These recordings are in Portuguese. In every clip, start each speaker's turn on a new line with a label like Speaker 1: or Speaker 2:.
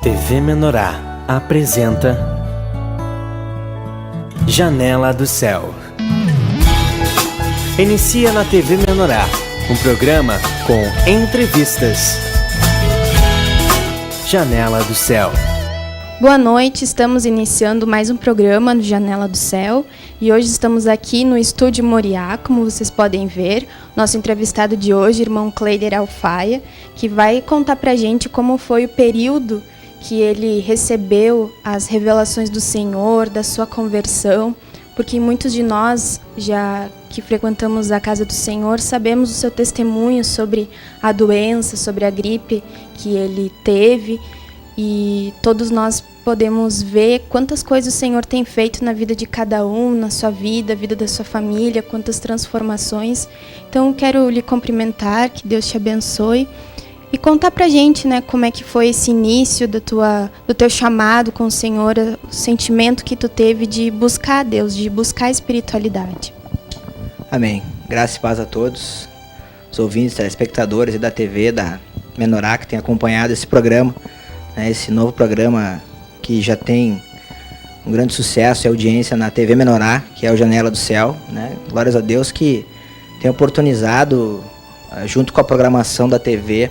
Speaker 1: TV Menorá apresenta Janela do Céu. Inicia na TV Menorá um programa com entrevistas. Janela do Céu.
Speaker 2: Boa noite, estamos iniciando mais um programa no Janela do Céu e hoje estamos aqui no Estúdio Moriá, como vocês podem ver. Nosso entrevistado de hoje, irmão Cleider Alfaia, que vai contar pra gente como foi o período que ele recebeu as revelações do Senhor, da sua conversão, porque muitos de nós, já que frequentamos a casa do Senhor, sabemos o seu testemunho sobre a doença, sobre a gripe que ele teve. E todos nós podemos ver quantas coisas o Senhor tem feito na vida de cada um, na sua vida, a vida da sua família, quantas transformações. Então, quero lhe cumprimentar, que Deus te abençoe. E contar pra gente, né, como é que foi esse início do teu chamado com o Senhor, o sentimento que tu teve de buscar a Deus, de buscar a espiritualidade.
Speaker 3: Amém. Graça e paz a todos, os ouvintes, telespectadores e da TV, da Menorá, que tem acompanhado esse programa. Esse novo programa que já tem um grande sucesso e audiência na TV Menorá, que é o Janela do Céu, né? Glórias a Deus que tem oportunizado, junto com a programação da TV,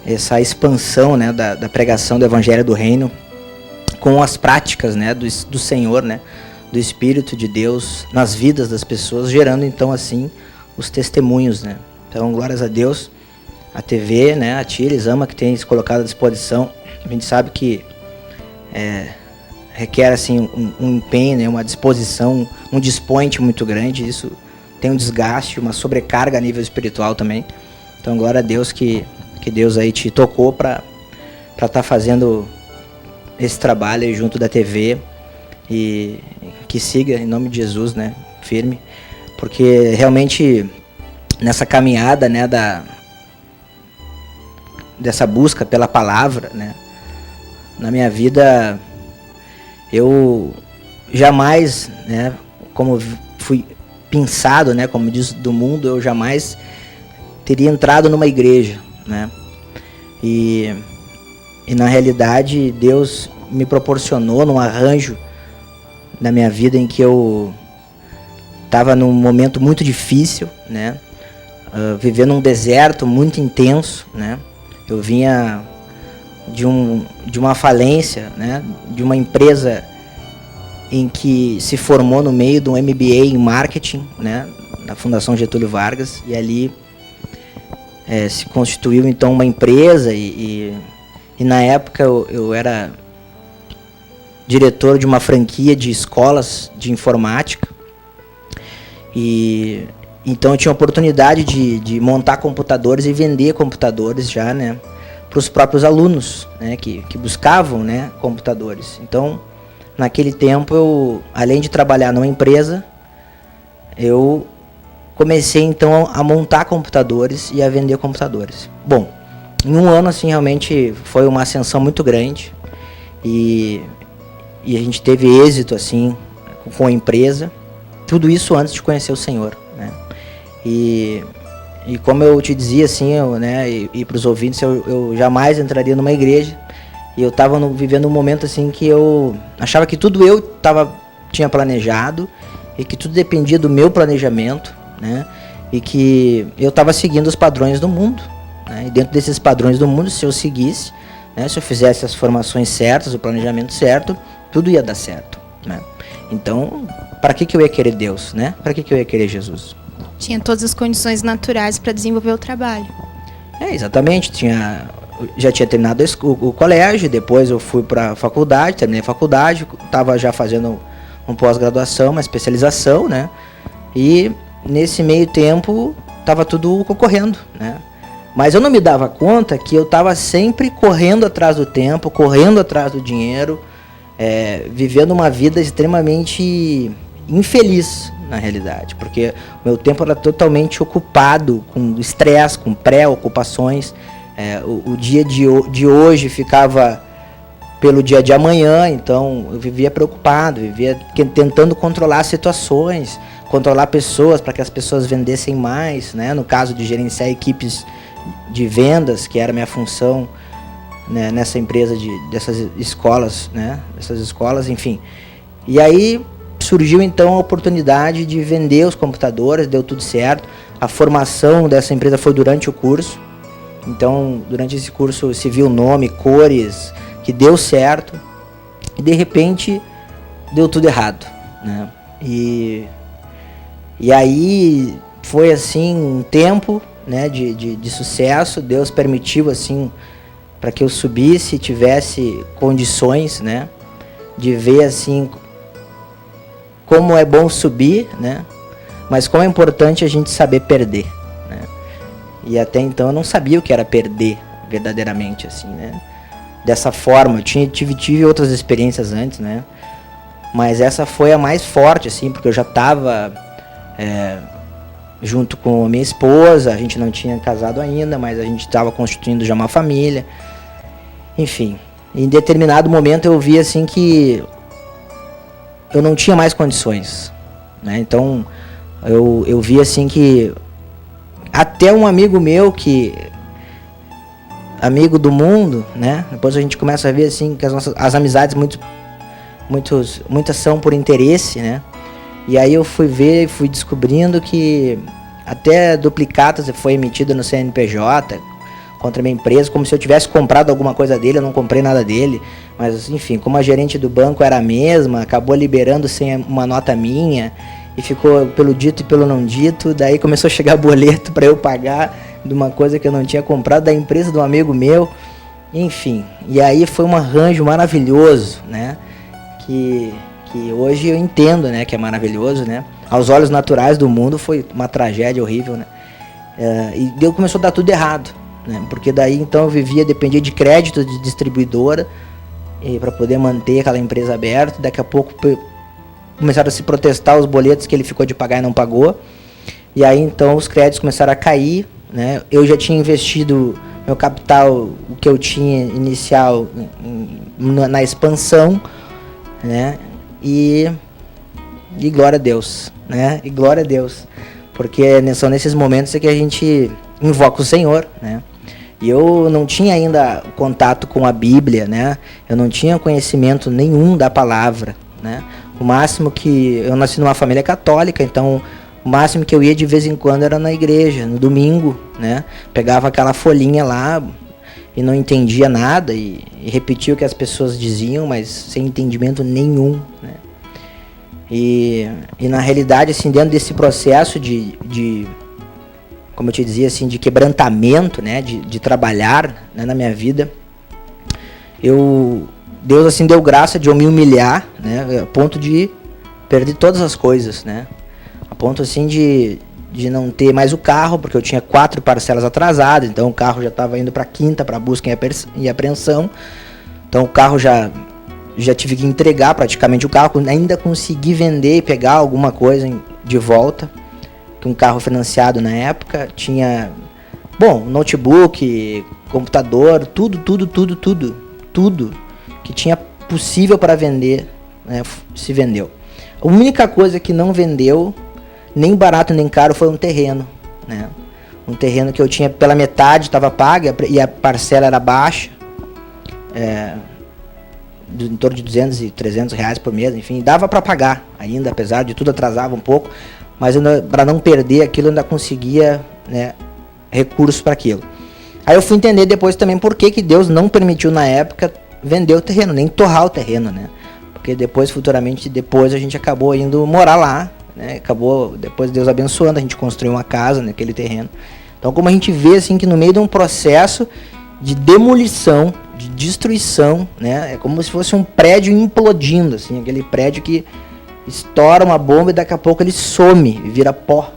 Speaker 3: essa expansão, né, da pregação do Evangelho do Reino, com as práticas, né, do Senhor, né, do Espírito de Deus nas vidas das pessoas, gerando então assim os testemunhos, né? Então, glórias a Deus, a TV, né, a Tia Elisama, que tem se colocado à disposição. A gente sabe que requer assim um empenho, né, uma disposição, um despointe muito grande. Isso tem um desgaste, uma sobrecarga a nível espiritual também. Então, glória a Deus que Deus aí te tocou para estar fazendo esse trabalho aí junto da TV e que siga em nome de Jesus, né, firme, porque realmente nessa caminhada, né, dessa busca pela palavra, né, na minha vida, eu jamais, né, como fui pensado, né, como diz do mundo, eu jamais teria entrado numa igreja, né, e na realidade Deus me proporcionou num arranjo na minha vida em que eu estava num momento muito difícil, né, vivendo um deserto muito intenso, né. Eu vinha de uma falência, né, de uma empresa em que se formou no meio de um MBA em marketing, né, na Fundação Getúlio Vargas, e ali se constituiu então uma empresa e na época eu era diretor de uma franquia de escolas de informática, e então eu tinha a oportunidade de montar computadores e vender computadores já, né, para os próprios alunos, né, que buscavam, né, computadores. Então, naquele tempo, eu, além de trabalhar numa empresa, eu comecei então a montar computadores e a vender computadores. Bom, em um ano assim realmente foi uma ascensão muito grande e a gente teve êxito assim com a empresa. Tudo isso antes de conhecer o Senhor, né? E como eu te dizia assim, né, e para os ouvintes, eu jamais entraria numa igreja. E eu estava vivendo um momento assim que eu achava que tudo eu tinha planejado e que tudo dependia do meu planejamento, né? E que eu estava seguindo os padrões do mundo, né? E dentro desses padrões do mundo, se eu seguisse, né, se eu fizesse as formações certas, o planejamento certo, tudo ia dar certo, né? Então, para que eu ia querer Deus, né? Para que eu ia querer Jesus?
Speaker 2: Tinha todas as condições naturais para desenvolver o trabalho.
Speaker 3: Exatamente. Já tinha terminado o colégio, depois eu fui para a faculdade, terminei a faculdade, estava já fazendo um pós-graduação, uma especialização, né? E nesse meio tempo estava tudo concorrendo, né? Mas eu não me dava conta que eu estava sempre correndo atrás do tempo, correndo atrás do dinheiro, vivendo uma vida extremamente infeliz, na realidade, porque o meu tempo era totalmente ocupado com estresse, com preocupações. O dia de hoje ficava pelo dia de amanhã, então eu vivia preocupado, vivia tentando controlar situações, controlar pessoas para que as pessoas vendessem mais, né? No caso de gerenciar equipes de vendas, que era a minha função né, nessa empresa dessas escolas, né? Essas escolas, enfim. E aí surgiu então a oportunidade de vender os computadores, deu tudo certo. A formação dessa empresa foi durante o curso. Então, durante esse curso se viu nome, cores, que deu certo. E de repente deu tudo errado, né? E aí foi assim um tempo, né, de sucesso. Deus permitiu assim para que eu subisse, tivesse condições, né, de ver assim como é bom subir, né, mas como é importante a gente saber perder, né? E até então eu não sabia o que era perder verdadeiramente, assim, né? Dessa forma, eu tive outras experiências antes, né? Mas essa foi a mais forte, assim, porque eu já estava junto com a minha esposa, a gente não tinha casado ainda, mas a gente estava constituindo já uma família. Enfim, em determinado momento eu vi, assim, que eu não tinha mais condições, né? Então, eu vi, assim, que até um amigo meu amigo do mundo, né? Depois a gente começa a ver, assim, que as amizades muitas são por interesse, né? E aí eu fui ver e fui descobrindo que até duplicatas foi emitida no CNPJ contra a minha empresa, como se eu tivesse comprado alguma coisa dele. Eu não comprei nada dele, mas enfim, como a gerente do banco era a mesma, acabou liberando sem uma nota minha e ficou pelo dito e pelo não dito. Daí começou a chegar boleto para eu pagar de uma coisa que eu não tinha comprado, da empresa de um amigo meu, enfim. E aí foi um arranjo maravilhoso, né? Que hoje eu entendo, né, que é maravilhoso, né? Aos olhos naturais do mundo foi uma tragédia horrível, né? E começou a dar tudo errado, né? Porque daí então eu dependia de crédito de distribuidora para poder manter aquela empresa aberta. Daqui a pouco começaram a se protestar os boletos que ele ficou de pagar e não pagou. E aí então os créditos começaram a cair, né? Eu já tinha investido meu capital, o que eu tinha inicial, na expansão, né? E glória a Deus, né? E glória a Deus, porque são nesses momentos que a gente invoca o Senhor, né? E eu não tinha ainda contato com a Bíblia, né? Eu não tinha conhecimento nenhum da palavra, né? O máximo que eu nasci numa família católica, então o máximo que eu ia de vez em quando era na igreja, no domingo, né? Pegava aquela folhinha lá e não entendia nada e repetia o que as pessoas diziam, mas sem entendimento nenhum, né? E na realidade, assim, dentro desse processo de como eu te dizia, assim, de quebrantamento, né? De trabalhar, né, na minha vida, Deus, assim, deu graça de eu me humilhar, né? A ponto de perder todas as coisas, né? A ponto, assim, de não ter mais o carro, porque eu tinha 4 parcelas atrasadas, então o carro já estava indo para a 5ª, para busca e apreensão. Então o carro já tive que entregar praticamente o carro, ainda consegui vender e pegar alguma coisa de volta, que um carro financiado na época tinha, notebook, computador, tudo que tinha possível para vender, né, se vendeu. A única coisa que não vendeu, nem barato nem caro, foi um terreno, né? Um terreno que eu tinha pela metade, estava pago, e a parcela era baixa, em torno de 200 e 300 reais por mês, enfim, dava para pagar ainda, apesar de tudo atrasava um pouco, mas para não perder aquilo eu ainda conseguia, né, recursos para aquilo. Aí eu fui entender depois também por que Deus não permitiu na época vender o terreno, nem torrar o terreno, né? Porque futuramente a gente acabou indo morar lá, né? Acabou depois Deus abençoando, a gente construiu uma casa naquele terreno. Então, como a gente vê, assim, que no meio de um processo de demolição, de destruição, né? É como se fosse um prédio implodindo, assim, aquele prédio que estoura uma bomba e daqui a pouco ele some e vira pó,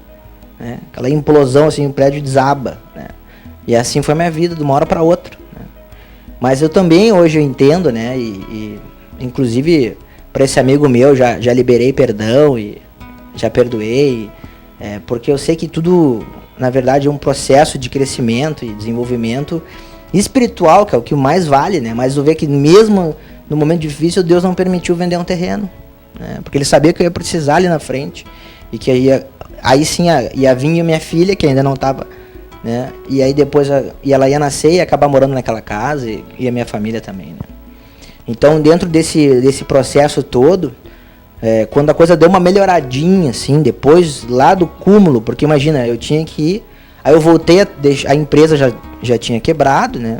Speaker 3: né? Aquela implosão, assim, o prédio desaba, né? E assim foi a minha vida, de uma hora para outra, né? Mas eu também, hoje eu entendo, né? E inclusive, para esse amigo meu, já liberei perdão e já perdoei, porque eu sei que tudo, na verdade, é um processo de crescimento e desenvolvimento espiritual, que é o que mais vale, né? Mas eu vejo que mesmo no momento difícil, Deus não permitiu vender um terreno, né? Porque Ele sabia que eu ia precisar ali na frente, e que aí sim ia vir a minha filha, que ainda não estava, né? E aí depois ela ia nascer e ia acabar morando naquela casa, e a minha família também, né? Então, dentro desse processo todo, quando a coisa deu uma melhoradinha, assim, depois lá do cúmulo, porque imagina, eu tinha que ir, aí eu voltei, a empresa já tinha quebrado, né?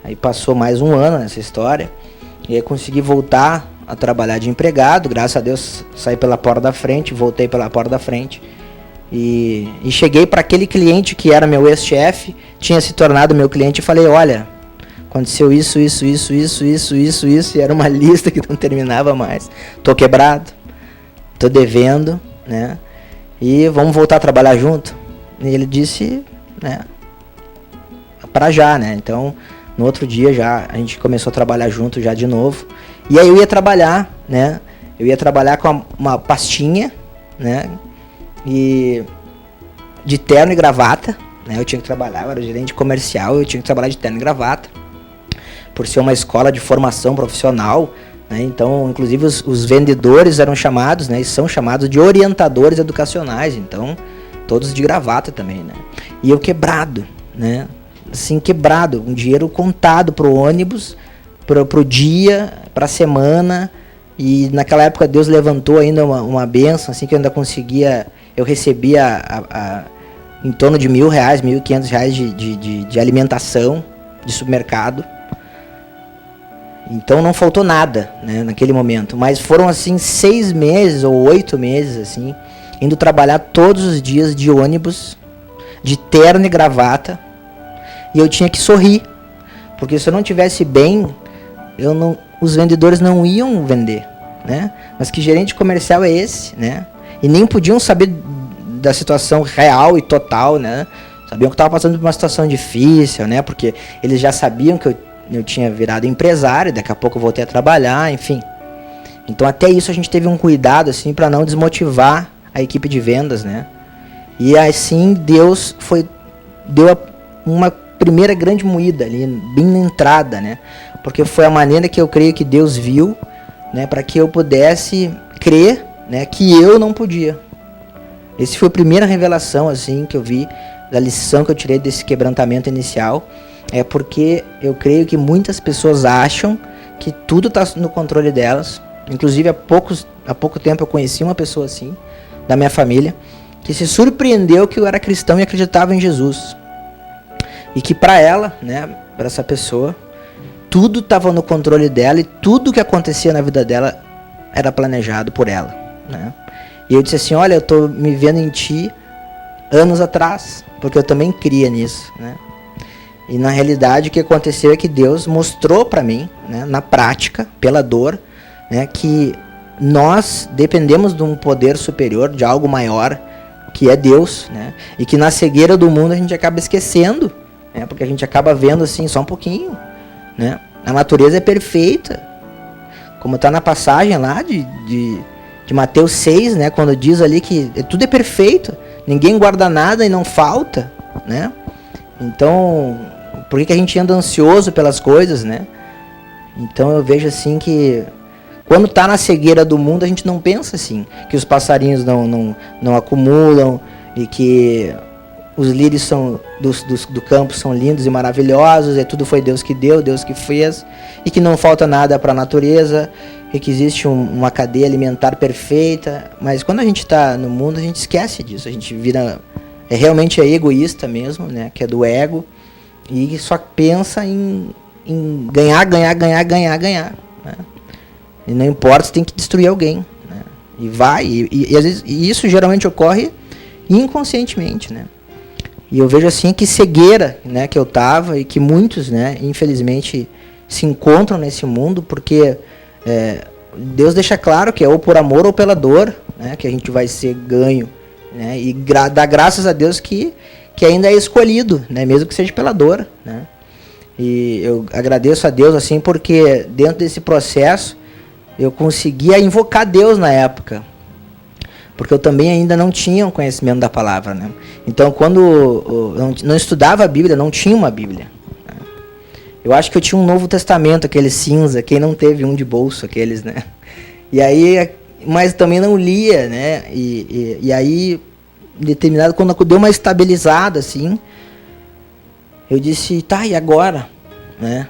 Speaker 3: Aí passou mais um ano nessa história, e aí consegui voltar a trabalhar de empregado, graças a Deus saí pela porta da frente, voltei pela porta da frente, e cheguei para aquele cliente que era meu ex-chefe, tinha se tornado meu cliente, e falei, olha, aconteceu isso, e era uma lista que não terminava mais. Tô quebrado, tô devendo, né? E vamos voltar a trabalhar junto? E ele disse, né? Pra já, né? Então, no outro dia já a gente começou a trabalhar junto já de novo. E aí eu ia trabalhar, né? Eu ia trabalhar com uma pastinha, né? E de terno e gravata, né? Eu tinha que trabalhar, eu era gerente comercial, eu tinha que trabalhar de terno e gravata, por ser uma escola de formação profissional, né? Então, inclusive, os vendedores eram chamados, né? E são chamados de orientadores educacionais, então, todos de gravata também, né? E eu quebrado, né? Assim, quebrado, um dinheiro contado pro ônibus, pro dia, pra semana, e naquela época Deus levantou ainda uma bênção, assim, que eu ainda conseguia, eu recebia em torno de R$1.000, R$1.500 de alimentação, de supermercado. Então não faltou nada, né, naquele momento. Mas foram assim 6 meses ou 8 meses, assim, indo trabalhar todos os dias de ônibus, de terno e gravata. E eu tinha que sorrir. Porque se eu não tivesse bem, os vendedores não iam vender, né? Mas que gerente comercial é esse, né? E nem podiam saber da situação real e total, né? Sabiam que eu estava passando por uma situação difícil, né? Porque eles já sabiam que eu tinha virado empresário, daqui a pouco eu voltei a trabalhar, enfim. Então até isso a gente teve um cuidado, assim, para não desmotivar a equipe de vendas, né? E assim Deus deu uma primeira grande moída ali, bem na entrada, né? Porque foi a maneira que eu creio que Deus viu, né? Para que eu pudesse crer, né? Que eu não podia. Essa foi a primeira revelação, assim, que eu vi, da lição que eu tirei desse quebrantamento inicial. É porque eu creio que muitas pessoas acham que tudo está no controle delas. Inclusive, há pouco tempo eu conheci uma pessoa assim, da minha família, que se surpreendeu que eu era cristão e acreditava em Jesus. E que para ela, né, para essa pessoa, tudo estava no controle dela e tudo que acontecia na vida dela era planejado por ela, né? E eu disse assim, olha, eu estou me vendo em ti anos atrás, porque eu também cria nisso, né? E na realidade o que aconteceu é que Deus mostrou para mim, né, na prática, pela dor, né, que nós dependemos de um poder superior, de algo maior, que é Deus, né? E que na cegueira do mundo a gente acaba esquecendo, né? Porque a gente acaba vendo assim só um pouquinho, né? A natureza é perfeita, como está na passagem lá de Mateus 6, né? Quando diz ali que tudo é perfeito, ninguém guarda nada e não falta, né? Então, por que a gente anda ansioso pelas coisas, né? Então eu vejo assim que quando está na cegueira do mundo, a gente não pensa assim, que os passarinhos não acumulam e que os lírios do campo são lindos e maravilhosos, e tudo foi Deus que deu, Deus que fez, e que não falta nada para a natureza, e que existe uma cadeia alimentar perfeita. Mas quando a gente está no mundo, a gente esquece disso, a gente vira... realmente é egoísta mesmo, né? Que é do ego, e só pensa em ganhar, né? E não importa, você tem que destruir alguém, né? E vai, e às vezes isso geralmente ocorre inconscientemente, né? E eu vejo assim que cegueira, né, que eu tava, e que muitos, né, infelizmente se encontram nesse mundo, porque Deus deixa claro que é ou por amor ou pela dor, né, que a gente vai ser ganho, né, e dá graças a Deus que ainda é escolhido, né, mesmo que seja pela dor, né. E eu agradeço a Deus assim, porque dentro desse processo eu conseguia invocar Deus na época, porque eu também ainda não tinha um conhecimento da palavra, né? Então, quando eu não estudava a Bíblia, não tinha uma Bíblia, né? Eu acho que eu tinha um Novo Testamento, aquele cinza, quem não teve um de bolso, aqueles, né? E aí, mas também não lia, né? E aí, determinado, quando deu uma estabilizada, assim, eu disse, tá, e agora? Né?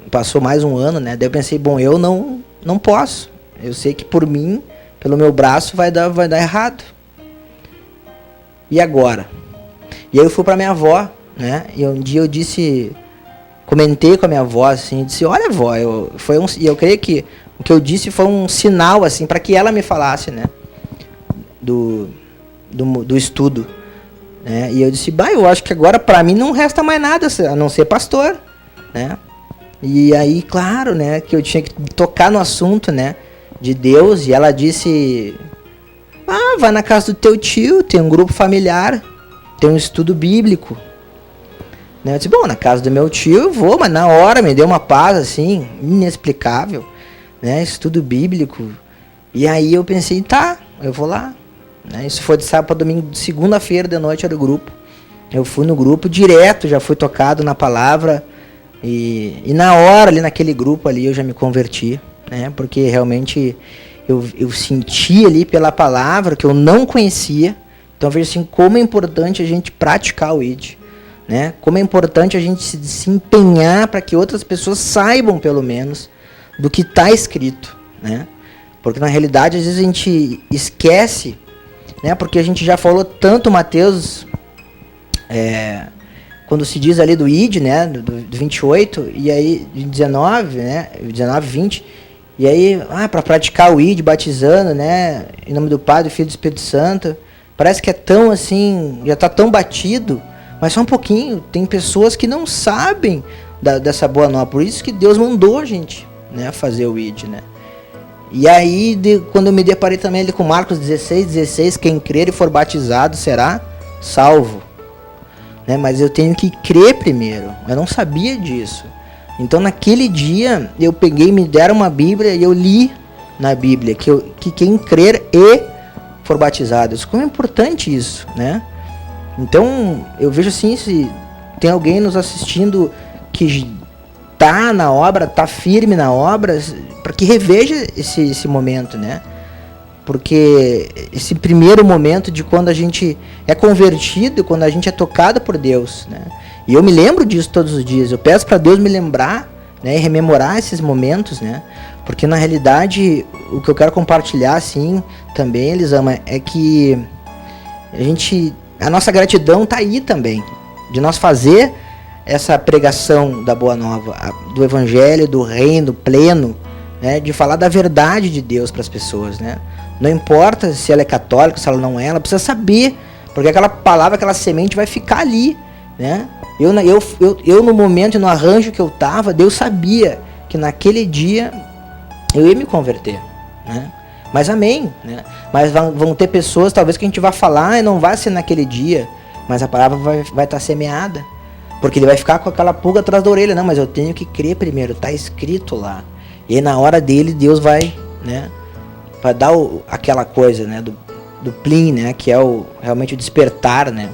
Speaker 3: Passou mais um ano, né? Daí eu pensei, bom, eu não posso. Eu sei que por mim, pelo meu braço, vai dar errado. E agora? E aí eu fui pra minha avó, né? E um dia eu comentei com a minha avó, assim, disse, olha, avó, e eu creio que o que eu disse foi um sinal, assim, para que ela me falasse, né? Do estudo. Né? E eu disse, eu acho que agora para mim não resta mais nada a não ser pastor, né? E aí, claro, né, que eu tinha que tocar no assunto, né, de Deus, e ela disse, vai na casa do teu tio, tem um grupo familiar, tem um estudo bíblico. Né? Eu disse, na casa do meu tio eu vou, mas na hora me deu uma paz, assim, inexplicável, né, estudo bíblico. E aí eu pensei, tá, eu vou lá. Né? Isso foi de sábado para domingo, de segunda-feira de noite era o grupo. Eu fui no grupo direto, já fui tocado na palavra, e na hora ali naquele grupo ali eu já me converti, né? Porque realmente eu senti ali pela palavra que eu não conhecia. Então veja assim, como é importante a gente praticar o ID, né? Como é importante a gente se empenhar para que outras pessoas saibam pelo menos do que está escrito, né? Porque na realidade às vezes a gente esquece, né? Porque a gente já falou tanto Mateus, quando se diz ali do ID, né? Do 28, e aí 19, né? 19, 20, e aí, para praticar o ID, batizando, né? Em nome do Pai, do Filho e do Espírito Santo, parece que é tão assim, já está tão batido, mas só um pouquinho, tem pessoas que não sabem dessa boa nova, por isso que Deus mandou a gente, né? Fazer o ID, né? E aí, quando eu me deparei também ali com Marcos 16, quem crer e for batizado será salvo. Né? Mas eu tenho que crer primeiro. Eu não sabia disso. Então, naquele dia, eu me deram uma Bíblia e eu li na Bíblia que quem crer e for batizado. Como é importante isso, né? Então, eu vejo assim, se tem alguém nos assistindo que tá na obra, tá firme na obra, para que reveja esse momento, né? Porque esse primeiro momento de quando a gente é convertido, quando a gente é tocado por Deus, né? E eu me lembro disso todos os dias. Eu peço para Deus me lembrar, né, e rememorar esses momentos, né? Porque na realidade o que eu quero compartilhar, assim, também, Elisama, é que a nossa gratidão tá aí também, de nós fazer essa pregação da Boa Nova, do Evangelho, do Reino pleno, né, de falar da verdade de Deus para as pessoas, né? Não importa se ela é católica, se ela não é, ela precisa saber, porque aquela palavra, aquela semente vai ficar ali, né? Eu no momento, no arranjo que eu estava, Deus sabia que naquele dia eu ia me converter, né? Mas amém, né? Mas vão ter pessoas, talvez, que a gente vai falar e não vai ser naquele dia, mas a palavra vai estar semeada. Porque ele vai ficar com aquela pulga atrás da orelha. Não, mas eu tenho que crer primeiro, está escrito lá. E aí, na hora dele, Deus vai, né, vai dar aquela coisa, né, do plim, né, que é realmente o despertar, né.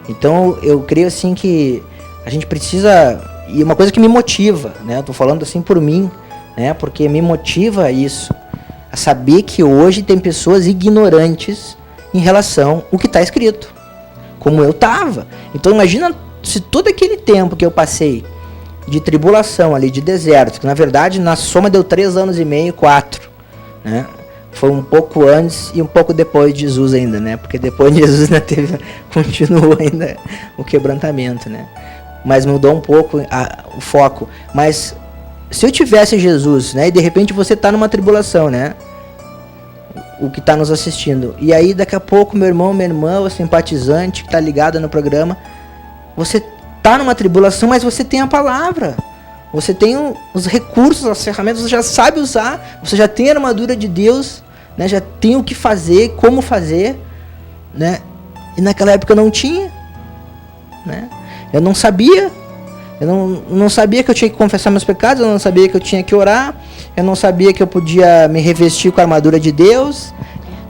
Speaker 3: Então, eu creio, assim, que a gente precisa, e uma coisa que me motiva, né, eu tô falando assim por mim, né, porque me motiva isso, a saber que hoje tem pessoas ignorantes em relação ao que está escrito, como eu estava. Então, imagina se todo aquele tempo que eu passei de tribulação ali, de deserto, que na verdade na soma deu 3 anos e meio, 4, né? Foi um pouco antes e um pouco depois de Jesus ainda, né? Porque depois de Jesus ainda continuou ainda o quebrantamento, né? Mas mudou um pouco o foco. Mas se eu tivesse Jesus, né? E de repente você está numa tribulação, né? O que está nos assistindo. E aí daqui a pouco meu irmão, minha irmã, o simpatizante que está ligado no programa, você está numa tribulação, mas você tem a palavra. Você tem os recursos, as ferramentas, você já sabe usar, você já tem a armadura de Deus, né? Já tem o que fazer, como fazer, né? E naquela época eu não tinha, né? Eu não sabia. Eu não sabia que eu tinha que confessar meus pecados, eu não sabia que eu tinha que orar, eu não sabia que eu podia me revestir com a armadura de Deus.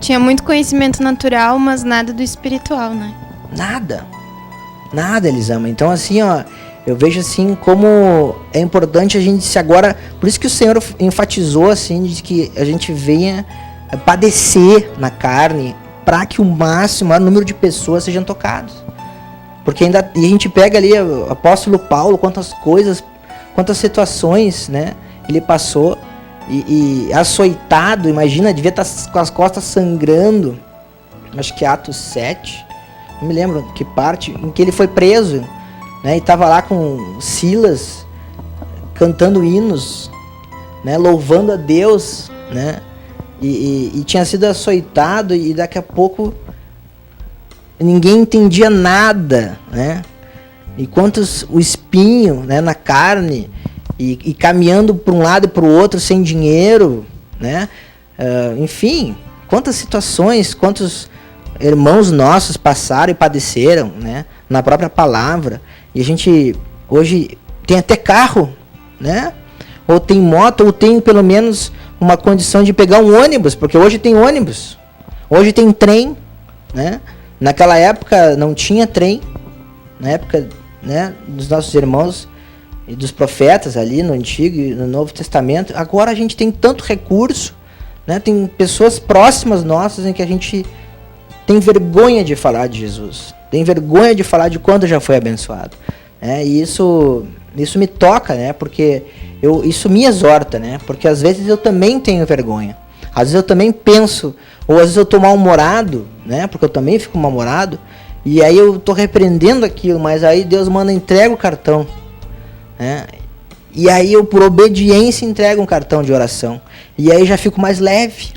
Speaker 2: Tinha muito conhecimento natural, mas nada do espiritual, né?
Speaker 3: Nada, Elisama. Então, assim, ó, eu vejo, assim, como é importante a gente se agora... Por isso que o Senhor enfatizou, assim, de que a gente venha padecer na carne para que o maior número de pessoas sejam tocados. Porque e a gente pega ali o apóstolo Paulo, quantas coisas, quantas situações, né, ele passou, e açoitado, imagina, devia estar com as costas sangrando, acho que Atos 7, não me lembro que parte, em que ele foi preso, né, e estava lá com Silas, cantando hinos, né, louvando a Deus, né, e tinha sido açoitado, e daqui a pouco ninguém entendia nada, né, e quantos o espinho, né, na carne, e caminhando para um lado e para o outro sem dinheiro, né, enfim, quantas situações, quantos irmãos nossos passaram e padeceram, né, na própria palavra. E a gente hoje tem até carro, né, ou tem moto, ou tem pelo menos uma condição de pegar um ônibus, porque hoje tem ônibus, hoje tem trem, né. Naquela época não tinha trem, na época, né, dos nossos irmãos e dos profetas ali no Antigo e no Novo Testamento. Agora a gente tem tanto recurso, né, tem pessoas próximas nossas em que a gente tem vergonha de falar de Jesus, tem vergonha de falar de quanto já foi abençoado, né, e isso me toca, né, porque isso me exorta, né, porque às vezes eu também tenho vergonha, às vezes eu também penso, ou às vezes eu estou mal-humorado, né, porque eu também fico mal-humorado, e aí eu estou repreendendo aquilo, mas aí Deus manda, entrega o cartão, né, e aí eu, por obediência, entrego um cartão de oração, e aí já fico mais leve,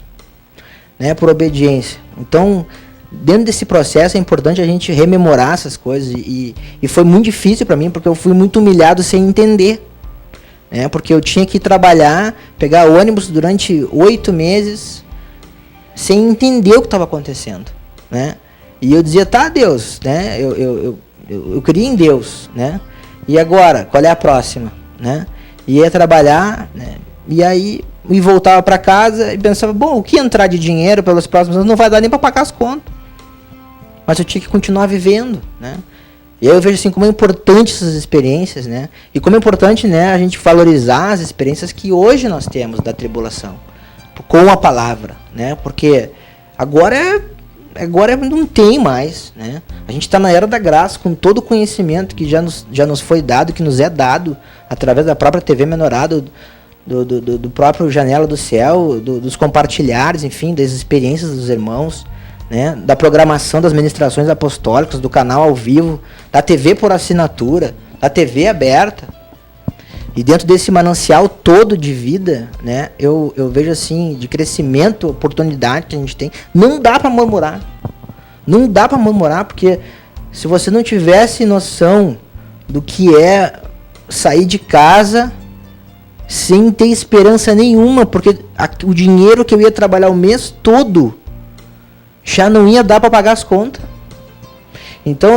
Speaker 3: né, por obediência. Então, dentro desse processo é importante a gente rememorar essas coisas, e foi muito difícil para mim, porque eu fui muito humilhado sem entender, né, porque eu tinha que trabalhar, pegar ônibus durante 8 meses, sem entender o que estava acontecendo, né, e eu dizia, tá, Deus, né, eu criei em Deus, né, e agora, qual é a próxima, né, ia trabalhar, né, e aí e voltava para casa e pensava, bom, o que entrar de dinheiro pelos próximos anos não vai dar nem para pagar as contas, mas eu tinha que continuar vivendo, né, e aí eu vejo assim como é importante essas experiências, né, e como é importante, né, a gente valorizar as experiências que hoje nós temos da tribulação, com a palavra, né, porque agora não tem mais, né, a gente está na era da graça, com todo o conhecimento que já nos foi dado, que nos é dado através da própria TV Menorado, do próprio Janela do Céu, dos compartilhares, enfim, das experiências dos irmãos, né, da programação das ministrações apostólicas, do canal ao vivo, da TV por assinatura, da TV aberta. E dentro desse manancial todo de vida, né, eu vejo assim, de crescimento, oportunidade que a gente tem, não dá para murmurar. Não dá para murmurar, porque se você não tivesse noção do que é sair de casa sem ter esperança nenhuma, porque o dinheiro que eu ia trabalhar o mês todo já não ia dar para pagar as contas. Então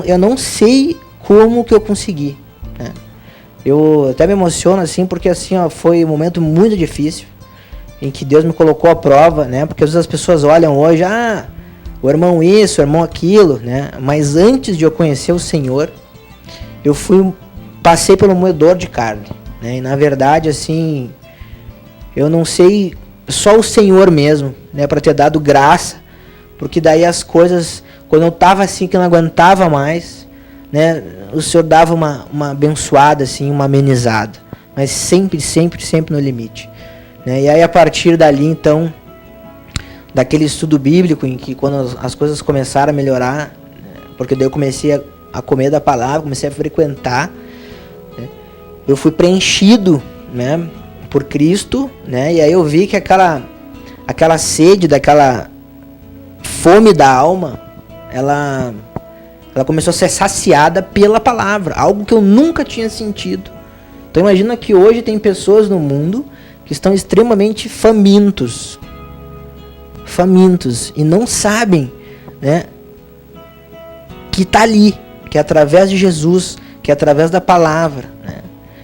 Speaker 3: eu não sei como que eu consegui, né? Eu até me emociono assim, porque assim, ó, foi um momento muito difícil, em que Deus me colocou à prova, né? Porque às vezes as pessoas olham hoje, o irmão isso, o irmão aquilo, né? Mas antes de eu conhecer o Senhor, eu passei pelo moedor de carne, né? E na verdade, assim, eu não sei, só o Senhor mesmo, né, para ter dado graça, porque daí as coisas, quando eu tava assim que eu não aguentava mais, né, o Senhor dava uma abençoada, assim, uma amenizada, mas sempre no limite, né? E aí a partir dali, então, daquele estudo bíblico, em que quando as coisas começaram a melhorar, porque daí eu comecei a comer da palavra, comecei a frequentar, né, eu fui preenchido, né, por Cristo, né, e aí eu vi que aquela sede, daquela fome da alma, ela começou a ser saciada pela palavra, algo que eu nunca tinha sentido. Então imagina que hoje tem pessoas no mundo que estão extremamente famintos e não sabem, né, que está ali, que é através de Jesus, que é através da palavra, né?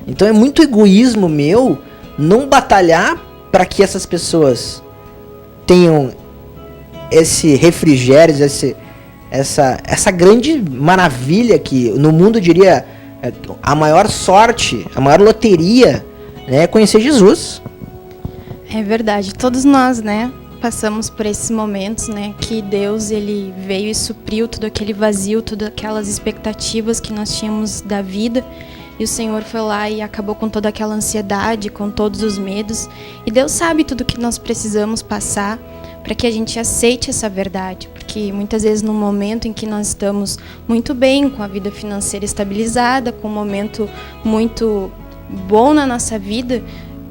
Speaker 3: Então é muito egoísmo meu não batalhar para que essas pessoas tenham esse refrigério, essa grande maravilha que no mundo diria a maior sorte, a maior loteria, né, é conhecer Jesus.
Speaker 2: É verdade, todos nós, né, passamos por esses momentos, né, que Deus ele veio e supriu todo aquele vazio, todas aquelas expectativas que nós tínhamos da vida, e o Senhor foi lá e acabou com toda aquela ansiedade, com todos os medos, e Deus sabe tudo que nós precisamos passar para que a gente aceite essa verdade, porque muitas vezes no momento em que nós estamos muito bem, com a vida financeira estabilizada, com um momento muito bom na nossa vida,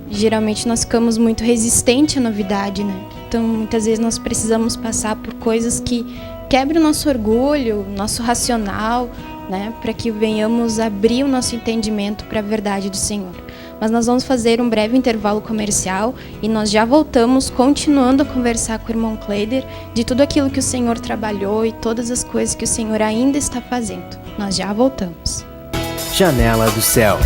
Speaker 2: geralmente nós ficamos muito resistentes à novidade, né? Então, muitas vezes nós precisamos passar por coisas que quebram o nosso orgulho, nosso racional, né? Para que venhamos abrir o nosso entendimento para a verdade do Senhor. Mas nós vamos fazer um breve intervalo comercial e nós já voltamos, continuando a conversar com o irmão Kleider de tudo aquilo que o Senhor trabalhou e todas as coisas que o Senhor ainda está fazendo. Nós já voltamos.
Speaker 1: Janela do Céu.